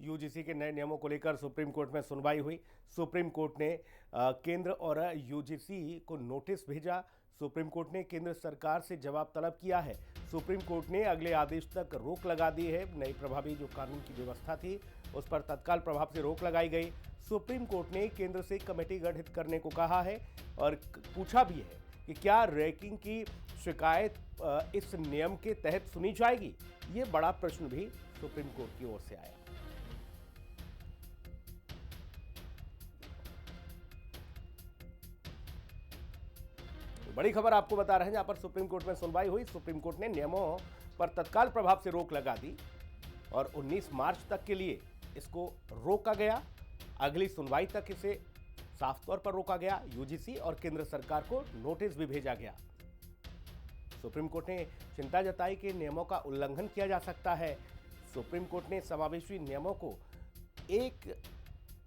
UGC के नए नियमों को लेकर सुप्रीम कोर्ट में सुनवाई हुई। सुप्रीम कोर्ट ने केंद्र और यूजीसी को नोटिस भेजा। सुप्रीम कोर्ट ने केंद्र सरकार से जवाब तलब किया है। सुप्रीम कोर्ट ने अगले आदेश तक रोक लगा दी है। नई प्रभावी जो कानून की व्यवस्था थी उस पर तत्काल प्रभाव से रोक लगाई गई। सुप्रीम कोर्ट ने केंद्र से कमेटी गठित करने को कहा है और पूछा भी है कि क्या रैंकिंग की शिकायत इस नियम के तहत सुनी जाएगी। ये बड़ा प्रश्न भी सुप्रीम कोर्ट की ओर से आया। बड़ी खबर आपको बता रहे हैं, जहां पर सुप्रीम कोर्ट में सुनवाई हुई। सुप्रीम कोर्ट ने नियमों पर तत्काल प्रभाव से रोक लगा दी और 19 मार्च तक के लिए इसको रोका गया। अगली सुनवाई तक इसे साफ तौर पर रोका गया। यूजीसी और केंद्र सरकार को नोटिस भी भेजा गया। सुप्रीम कोर्ट ने चिंता जताई कि नियमों का उल्लंघन किया जा सकता है। सुप्रीम कोर्ट ने समावेशी नियमों को एक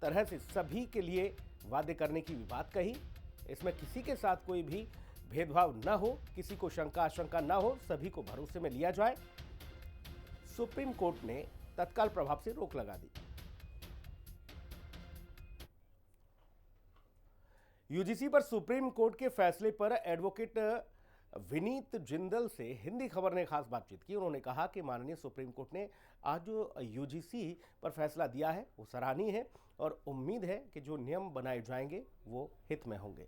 तरह से सभी के लिए वाध्य करने की भी बात कही। इसमें किसी के साथ कोई भी भेदभाव न हो, किसी को शंका आशंका न हो, सभी को भरोसे में लिया जाए। सुप्रीम कोर्ट ने तत्काल प्रभाव से रोक लगा दी। यूजीसी पर सुप्रीम कोर्ट के फैसले पर एडवोकेट विनीत जिंदल से हिंदी खबर ने खास बातचीत की। उन्होंने कहा कि माननीय सुप्रीम कोर्ट ने आज जो यूजीसी पर फैसला दिया है वो सराहनीय है और उम्मीद है कि जो नियम बनाए जाएंगे वो हित में होंगे।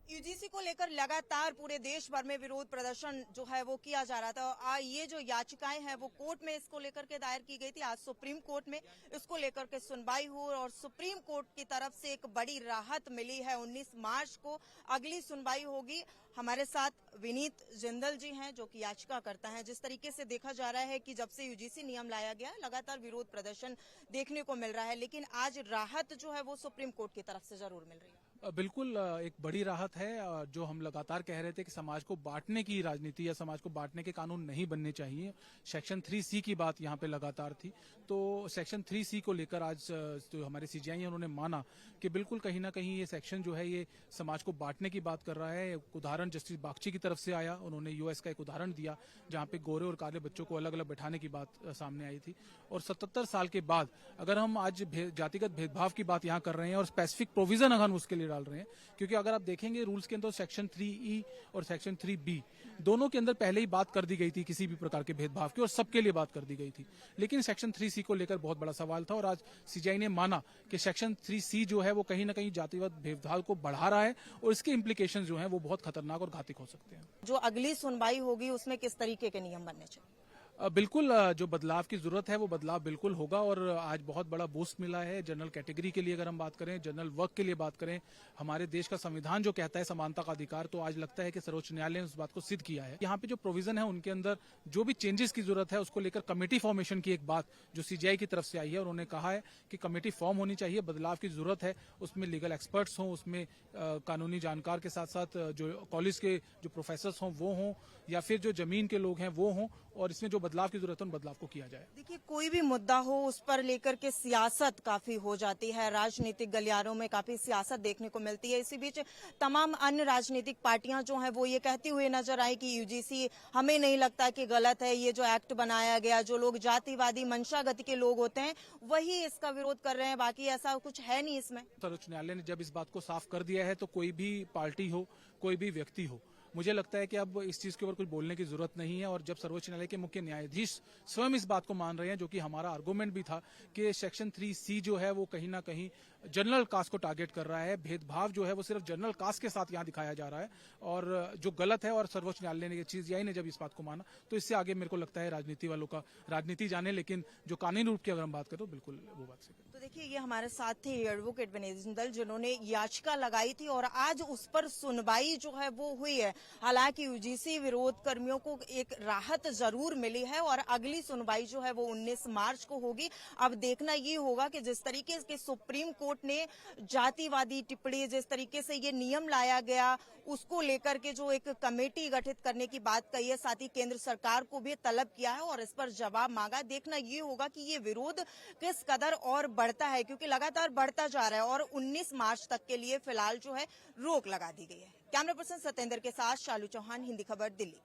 यूजीसी को लेकर लगातार पूरे देश भर में विरोध प्रदर्शन जो है वो किया जा रहा था। ये जो याचिकाएं हैं वो कोर्ट में इसको लेकर के दायर की गई थी। आज सुप्रीम कोर्ट में इसको लेकर के सुनवाई हुई और सुप्रीम कोर्ट की तरफ से एक बड़ी राहत मिली है। 19 मार्च को अगली सुनवाई होगी। हमारे साथ विनीत जिंदल जी हैं जो कि याचिका करता है। जिस तरीके से देखा जा रहा है कि जब से यूजीसी नियम लाया गया लगातार विरोध प्रदर्शन देखने को मिल रहा है, लेकिन आज राहत जो है वो सुप्रीम कोर्ट की तरफ से जरूर मिल रही है। बिल्कुल एक बड़ी राहत है। जो हम लगातार कह रहे थे कि समाज को बांटने की राजनीति या समाज को बांटने के कानून नहीं बनने चाहिए, सेक्शन 3C की बात यहाँ पे लगातार थी। तो सेक्शन 3C को लेकर आज जो हमारे सीजीआई हैं उन्होंने माना कि बिल्कुल कहीं ना कहीं ये सेक्शन जो है ये समाज को बांटने की बात कर रहा है। एक उदाहरण जस्टिस बागची की तरफ से आया, उन्होंने यूएस का एक उदाहरण दिया जहाँ पे गोरे और काले बच्चों को अलग अलग बैठाने की बात सामने आई थी। और 77 साल के बाद अगर हम आज जातिगत भेदभाव की बात यहाँ कर रहे हैं और स्पेसिफिक प्रोविजन अगर हम उसके लिए डाल रहे हैं, क्योंकि अगर आप देखेंगे रूल्स के अंदर सेक्शन 3E और सेक्शन 3B दोनों के अंदर पहले ही बात कर दी गई थी किसी भी प्रकार के भेदभाव की और सबके लिए बात कर दी गई थी। लेकिन सेक्शन 3C को लेकर बहुत बड़ा सवाल था और आज सीजीआई ने माना कि सेक्शन 3C जो है वो कहीं ना कहीं जातिगत भेदभाव को बढ़ा रहा है और इसके इम्प्लीकेशन जो है वो बहुत खतरनाक और घातक हो सकते हैं। जो अगली सुनवाई होगी उसमें किस तरीके के नियम बनने चाहिए? बिल्कुल जो बदलाव की जरूरत है वो बदलाव बिल्कुल होगा और आज बहुत बड़ा बूस्ट मिला है जनरल कैटेगरी के लिए। अगर हम बात करें, जनरल वर्ग के लिए बात करें, हमारे देश का संविधान जो कहता है समानता का अधिकार, तो आज लगता है कि सर्वोच्च न्यायालय ने उस बात को सिद्ध किया है। यहाँ पे जो प्रोविजन है उनके अंदर जो भी चेंजेस की जरूरत है उसको लेकर कमेटी फॉर्मेशन की एक बात जो सीजीआई की तरफ से आई है। उन्होंने कहा है कि कमेटी फॉर्म होनी चाहिए, बदलाव की जरूरत है, उसमें लीगल एक्सपर्ट्स हों, उसमें कानूनी जानकार के साथ साथ जो कॉलेज के जो प्रोफेसर हों वो हों या फिर जो जमीन के लोग हैं वो हों, और इसमें जो बदलाव की जरूरत है उन बदलाव को किया जाए। देखिए, कोई भी मुद्दा हो उस पर लेकर के सियासत काफी हो जाती है, राजनीतिक गलियारों में काफी सियासत देखने को मिलती है। इसी बीच तमाम अन्य राजनीतिक पार्टियां जो हैं वो ये कहती हुई नजर आई कि यूजीसी हमें नहीं लगता कि गलत है, ये जो एक्ट बनाया गया, जो लोग जातिवादी मंशागति के लोग होते हैं वही इसका विरोध कर रहे हैं, बाकी ऐसा कुछ है नहीं इसमें। सर्वोच्च न्यायालय ने जब इस बात को साफ कर दिया है तो कोई भी पार्टी हो, कोई भी व्यक्ति हो, मुझे लगता है कि अब इस चीज के ऊपर कुछ बोलने की जरूरत नहीं है। और जब सर्वोच्च न्यायालय के मुख्य न्यायाधीश स्वयं इस बात को मान रहे हैं, जो कि हमारा आर्गुमेंट भी था कि सेक्शन 3C जो है वो कहीं ना कहीं जनरल कास्ट को टारगेट कर रहा है, भेदभाव जो है वो सिर्फ जनरल कास्ट के साथ यहाँ दिखाया जा रहा है और जो गलत है। और सर्वोच्च न्यायालय ने सीजीआई ने जब इस बात को माना तो इससे आगे मेरे को लगता है राजनीति वालों का राजनीति जाने, लेकिन जो कानूनी रूप की अगर हम बात करें तो बिल्कुल वो बात से। तो देखिए, ये हमारे साथ थे एडवोकेट विनीत जिंदल जिन्होंने याचिका लगाई थी और आज उस पर सुनवाई जो है वो हुई है। हालांकि यूजीसी विरोध कर्मियों को एक राहत जरूर मिली है और अगली सुनवाई जो है वो 19 मार्च को होगी। अब देखना ये होगा कि जिस तरीके से सुप्रीम कोर्ट ने जातिवादी टिप्पणी, जिस तरीके से ये नियम लाया गया उसको लेकर के जो एक कमेटी गठित करने की बात कही है, साथ ही केंद्र सरकार को भी तलब किया है और इस पर जवाब मांगा। देखना ये होगा कि ये विरोध किस कदर और बढ़ता है, क्योंकि लगातार बढ़ता जा रहा है और 19 मार्च तक के लिए फिलहाल जो है रोक लगा दी गई है। कैमरा पर्सन सत्येंद्र के साथ शालू चौहान, हिंदी खबर, दिल्ली।